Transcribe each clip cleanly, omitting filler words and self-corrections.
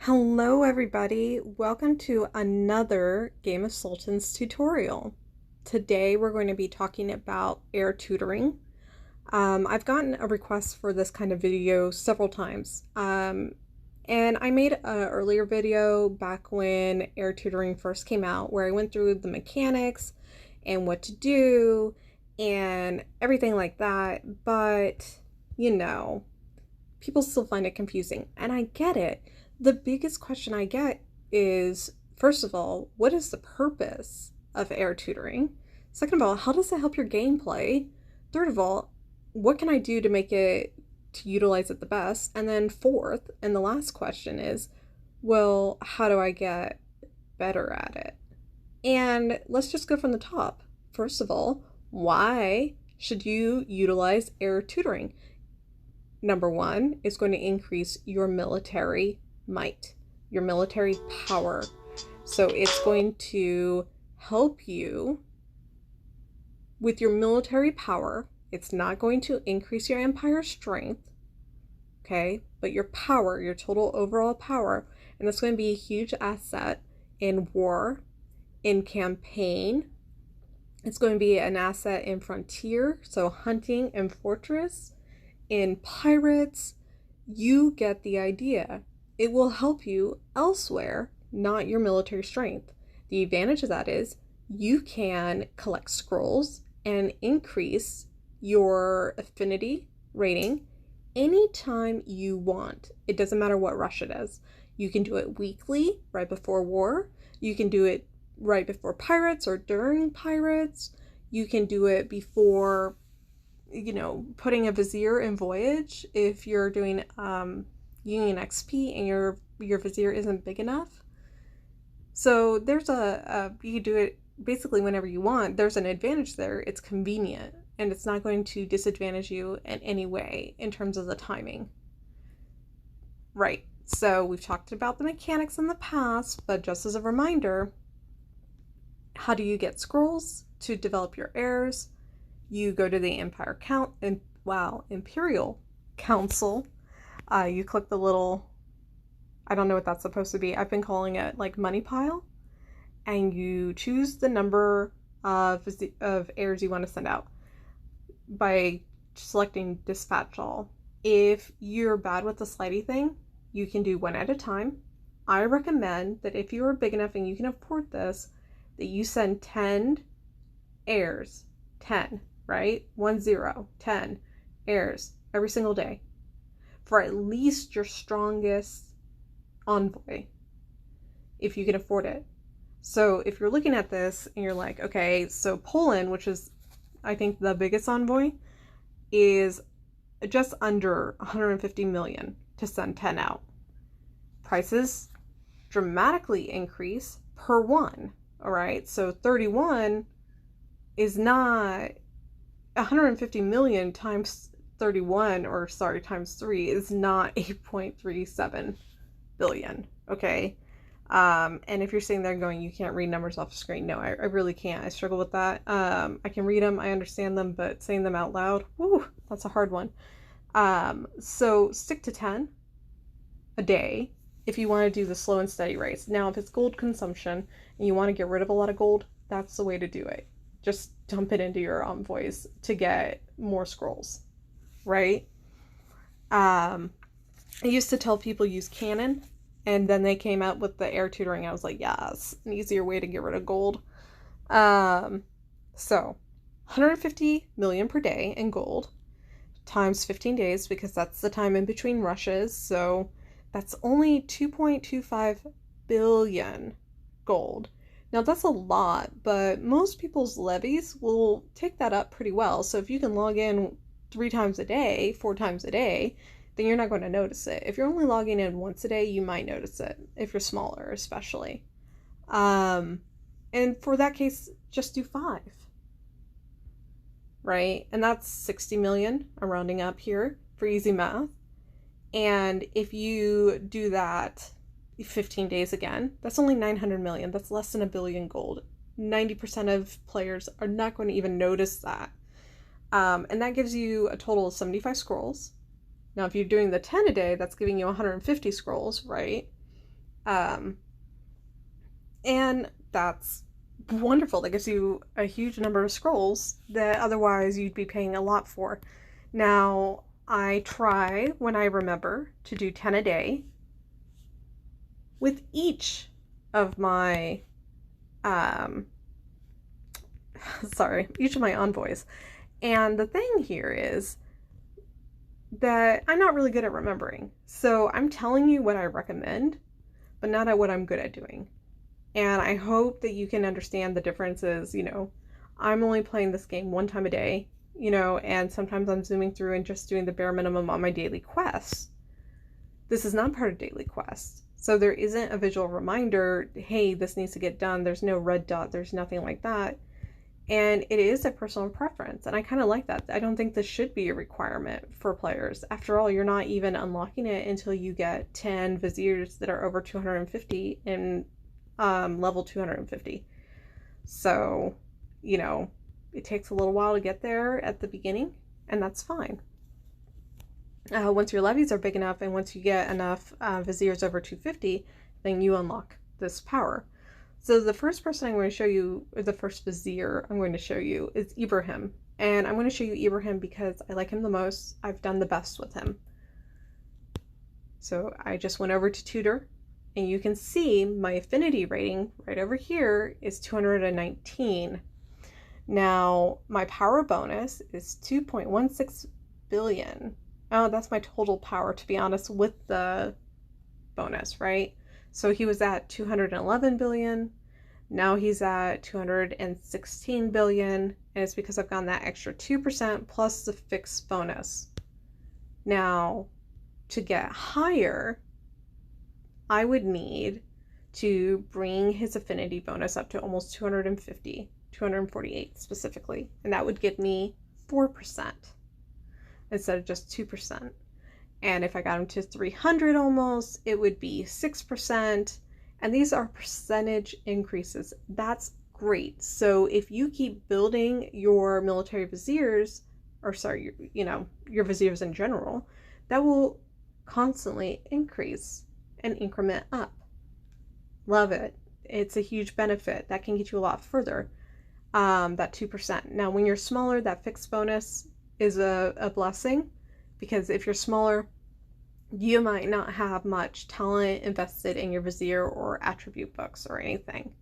Hello everybody, welcome to another Game of Sultans tutorial. Today we're going to be talking about heir tutoring. I've gotten a request for this kind of video several times, and I made an earlier video back when heir tutoring first came out where I went through the mechanics and what to do and everything like that, but you know, people still find it confusing, and I get it. The biggest question I get is, first of all, what is the purpose of heir tutoring? Second of all, how does it help your gameplay? Third of all, what can I do to make it, to utilize it the best? And then fourth, and the last question is, well, how do I get better at it? And let's just go from the top. First of all, why should you utilize heir tutoring? Number one is going to increase your military might, your military power. So it's going to help you with your military power. It's not going to increase your empire strength, okay, but your power, your total overall power, and it's going to be a huge asset in war, in campaign. It's going to be an asset in frontier, so hunting and fortress, in pirates. You get the idea. It will help you elsewhere, not your military strength. The advantage of that is you can collect scrolls and increase your affinity rating anytime you want. It doesn't matter what rush it is. You can do it weekly, right before war. You can do it right before pirates or during pirates. You can do it before, putting a vizier in voyage if you're doing Union XP and your vizier isn't big enough. So there's you can do it basically whenever you want. There's an advantage there. It's convenient and it's not going to disadvantage you in any way in terms of the timing. Right. So we've talked about the mechanics in the past, but just as a reminder, how do you get scrolls to develop your heirs? You go to the Imperial Council. You click the little, I don't know what that's supposed to be. I've been calling it like money pile. And you choose the number of heirs you want to send out by selecting dispatch all. If you're bad with the slidey thing, you can do one at a time. I recommend that if you are big enough and you can afford this, that you send 10 heirs, 10, right? 1, 0, 10 heirs every single day for at least your strongest envoy, if you can afford it. So if you're looking at this and you're like, okay, so Poland, which is I think the biggest envoy, is just under 150 million to send 10 out. Prices dramatically increase per one, all right? So 31 is not 150 million times 31, or sorry, times 3 is not 8.37 billion, okay? And if you're sitting there going, you can't read numbers off the screen, no, I really can't. I struggle with that. I can read them, I understand them, but saying them out loud, whoo, that's a hard one. So stick to 10 a day if you want to do the slow and steady race. Now, if it's gold consumption and you want to get rid of a lot of gold, that's the way to do it. Just dump it into your envoys to get more scrolls, right? I used to tell people use cannon, and then they came out with the heir tutoring. I was like, yes, an easier way to get rid of gold. So 150 million per day in gold times 15 days, because that's the time in between rushes. So that's only 2.25 billion gold. Now that's a lot, but most people's levies will take that up pretty well. So if you can log in 3 times a day, 4 times a day, then you're not going to notice it. If you're only logging in once a day, you might notice it, if you're smaller especially. And for that case, just do 5, right? And that's 60 million, I'm rounding up here for easy math. And if you do that 15 days again, that's only 900 million. That's less than a billion gold. 90% of players are not going to even notice that. And that gives you a total of 75 scrolls. Now, if you're doing the 10 a day, that's giving you 150 scrolls, right? Um, and that's wonderful. That gives you a huge number of scrolls that otherwise you'd be paying a lot for. Now, I try, when I remember, to do 10 a day with each of my, um, each of my envoys. And the thing here is that I'm not really good at remembering. So I'm telling you what I recommend, but not at what I'm good at doing. And I hope that you can understand the differences. I'm only playing this game one time a day, and sometimes I'm zooming through and just doing the bare minimum on my daily quests. This is not part of daily quests. So there isn't a visual reminder, hey, this needs to get done. There's no red dot. There's nothing like that. And it is a personal preference. And I kind of like that. I don't think this should be a requirement for players. After all, you're not even unlocking it until you get 10 viziers that are over 250 in level 250. So, it takes a little while to get there at the beginning, and that's fine. Once your levies are big enough and once you get enough viziers over 250, then you unlock this power. So the first person I'm going to show you, or the first vizier I'm going to show you, is Ibrahim. And I'm going to show you Ibrahim because I like him the most. I've done the best with him. So I just went over to Tutor, and you can see my affinity rating right over here is 219. Now, my power bonus is 2.16 billion. Oh, that's my total power, to be honest, with the bonus, right? So he was at 211 billion. Now he's at 216 billion. And it's because I've gotten that extra 2% plus the fixed bonus. Now, to get higher, I would need to bring his affinity bonus up to almost 250, 248 specifically. And that would give me 4% instead of just 2%. And if I got him to 300 almost, it would be 6%. And these are percentage increases. That's great. So if you keep building your military viziers, or sorry, your viziers in general, that will constantly increase and increment up. Love it. It's a huge benefit. That can get you a lot further. That 2%. Now, when you're smaller, that fixed bonus is a blessing, because if you're smaller, you might not have much talent invested in your vizier or attribute books or anything.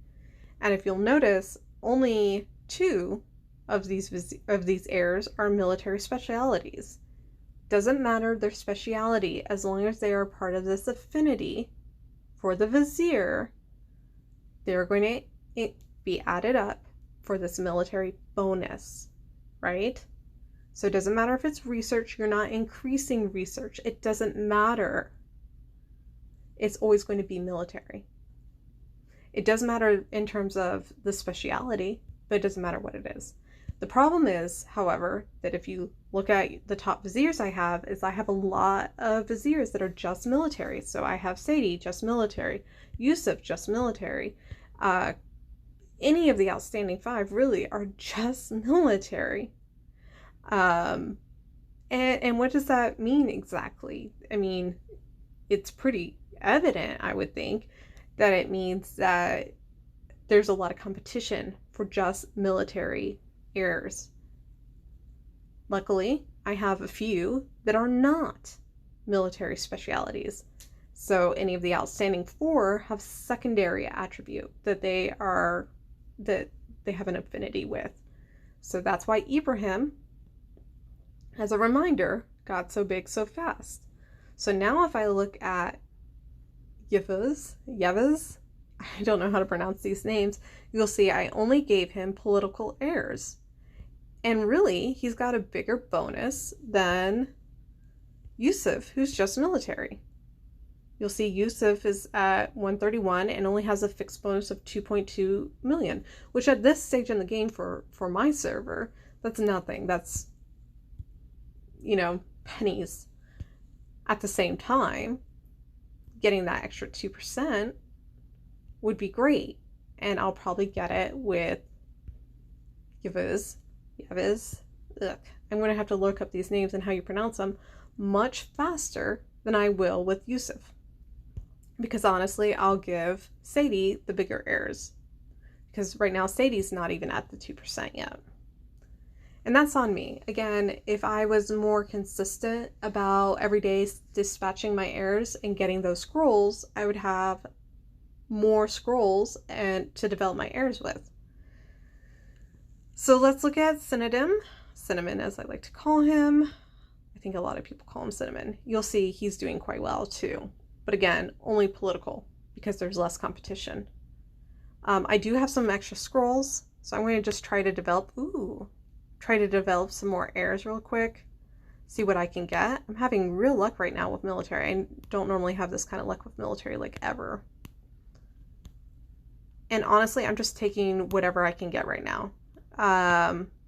And if you'll notice, only 2 of these heirs are military specialities. Doesn't matter their speciality, as long as they are part of this affinity for the vizier, they're going to be added up for this military bonus, right? So it doesn't matter if it's research, you're not increasing research. It doesn't matter. It's always going to be military. It does matter in terms of the speciality, but it doesn't matter what it is. The problem is, however, that if you look at the top viziers I have a lot of viziers that are just military. So I have Sadie, just military. Yusuf, just military. Any of the outstanding 5 really are just military. And what does that mean exactly? I mean, it's pretty evident, I would think, that it means that there's a lot of competition for just military heirs. Luckily, I have a few that are not military specialities. So any of the outstanding 4 have secondary attribute that they have an affinity with. So that's why Ibrahim, as a reminder, got so big so fast. So now if I look at Yevez, I don't know how to pronounce these names, you'll see I only gave him political heirs. And really, he's got a bigger bonus than Yusuf, who's just military. You'll see Yusuf is at 131 and only has a fixed bonus of 2.2 million, which at this stage in the game for my server, that's nothing. That's, pennies. At the same time, getting that extra 2% would be great. And I'll probably get it with Yevez. I'm going to have to look up these names and how you pronounce them much faster than I will with Yusuf. because honestly, I'll give Sadie the bigger heirs, because right now Sadie's not even at the 2% yet. And that's on me. Again, if I was more consistent about every day dispatching my heirs and getting those scrolls, I would have more scrolls and to develop my heirs with. So let's look at Cinnamon as I like to call him. I think a lot of people call him Cinnamon. You'll see he's doing quite well too. But again, only political because there's less competition. I do have some extra scrolls, so I'm going to just try to develop some more heirs real quick. See what I can get. I'm having real luck right now with military. I don't normally have this kind of luck with military like ever. And honestly, I'm just taking whatever I can get right now.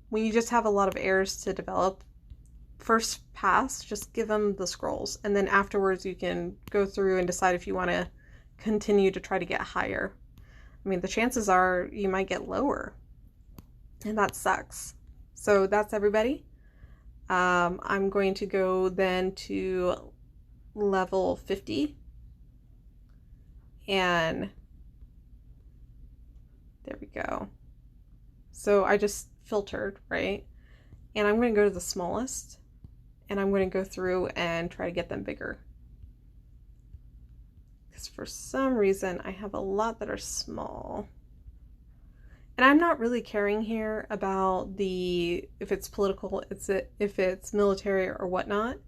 When you just have a lot of heirs to develop, first pass, just give them the scrolls. And then afterwards you can go through and decide if you want to continue to try to get higher. I mean, the chances are you might get lower. And that sucks. So that's everybody. I'm going to go then to level 50. And there we go. So I just filtered, right? And I'm going to go to the smallest. And I'm going to go through and try to get them bigger. Because for some reason, I have a lot that are small. And I'm not really caring here about if it's political, if it's military or whatnot.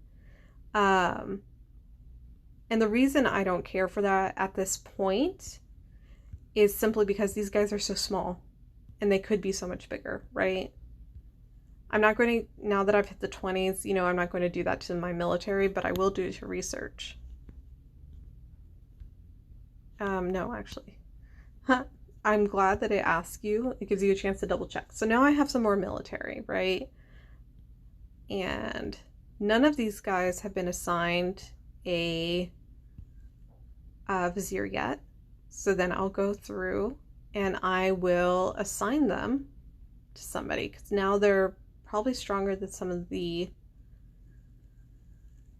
And the reason I don't care for that at this point is simply because these guys are so small and they could be so much bigger, right? I'm not going to, now that I've hit the 20s, you know, I'm not going to do that to my military, but I will do it to research. No, actually. I'm glad that it asks you. It gives you a chance to double check. So now I have some more military, right? And none of these guys have been assigned a vizier yet. So then I'll go through and I will assign them to somebody, because now they're probably stronger than some of the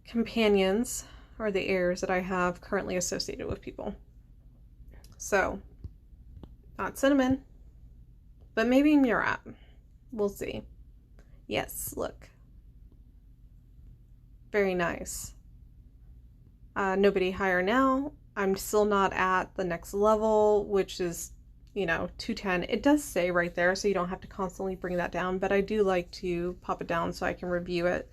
companions or the heirs that I have currently associated with people. So, not Cinnamon, but maybe Murat. We'll see. Yes, look. Very nice. Nobody higher now. I'm still not at the next level, which is, you know, 210. It does say right there, so you don't have to constantly bring that down, but I do like to pop it down so I can review it.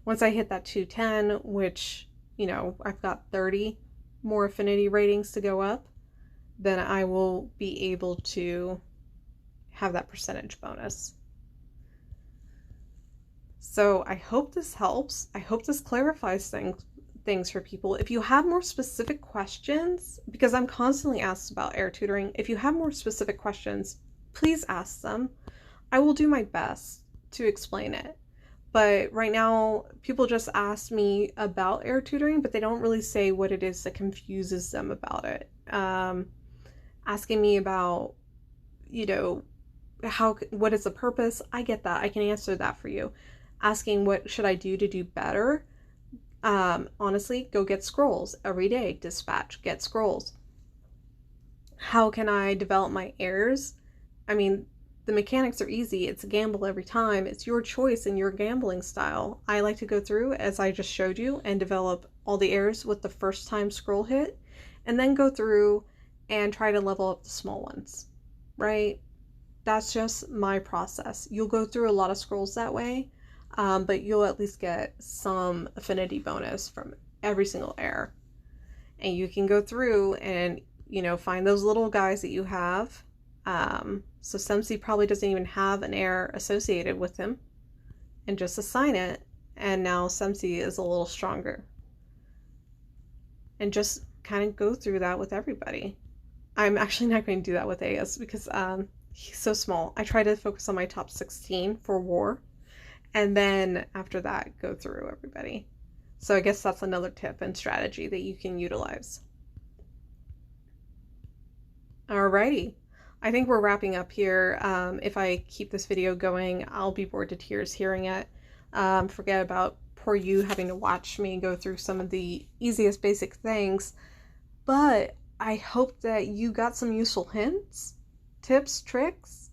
Once I hit that 210, which, you know, I've got 30 more affinity ratings to go up, then I will be able to have that percentage bonus. So I hope this helps. I hope this clarifies things for people. If you have more specific questions, because I'm constantly asked about heir tutoring, if you have more specific questions, please ask them. I will do my best to explain it. But right now, people just ask me about heir tutoring, but they don't really say what it is that confuses them about it. Asking me about, you know, what is the purpose? I get that. I can answer that for you. Asking what should I do to do better? Honestly, go get scrolls every day. Dispatch, get scrolls. How can I develop my heirs? I mean, the mechanics are easy. It's a gamble every time. It's your choice and your gambling style. I like to go through, as I just showed you, and develop all the heirs with the first time scroll hit, and then go through and try to level up the small ones, right? That's just my process. You'll go through a lot of scrolls that way, but you'll at least get some affinity bonus from every single heir. And you can go through and, you know, find those little guys that you have. So Semsi probably doesn't even have an heir associated with him, and just assign it. And now Semsi is a little stronger. And just kind of go through that with everybody. I'm actually not going to do that with AS because he's so small. I try to focus on my top 16 for war, and then after that go through everybody. So I guess that's another tip and strategy that you can utilize. Alrighty, I think we're wrapping up here. If I keep this video going, I'll be bored to tears hearing it. Forget about poor you having to watch me go through some of the easiest basic things. but I hope that you got some useful hints, tips, tricks,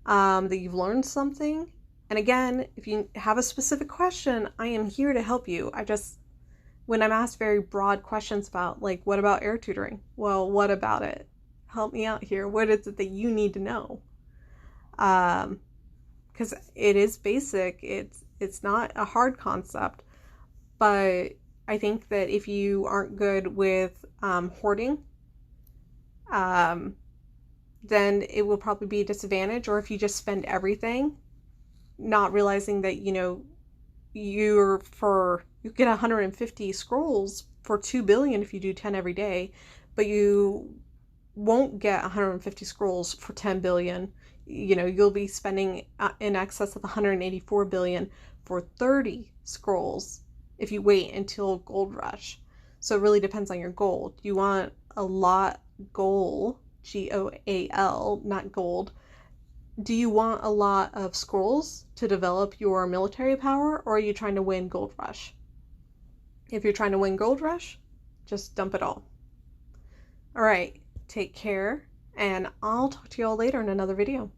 that you've learned something. And again, if you have a specific question, I am here to help you. When I'm asked very broad questions about, like, what about heir tutoring? Well, what about it? Help me out here. What is it that you need to know? Because it is basic. It's not a hard concept, but I think that if you aren't good with hoarding, then it will probably be a disadvantage. Or if you just spend everything, not realizing that, you get 150 scrolls for 2 billion if you do 10 every day, but you won't get 150 scrolls for 10 billion. You'll be spending in excess of 184 billion for 30 scrolls if you wait until Gold Rush. So it really depends on your goal. Do you want a lot goal, GOAL, not gold? Do you want a lot of scrolls to develop your military power, or are you trying to win Gold Rush? If you're trying to win Gold Rush, just dump it all. All right, take care, and I'll talk to you all later in another video.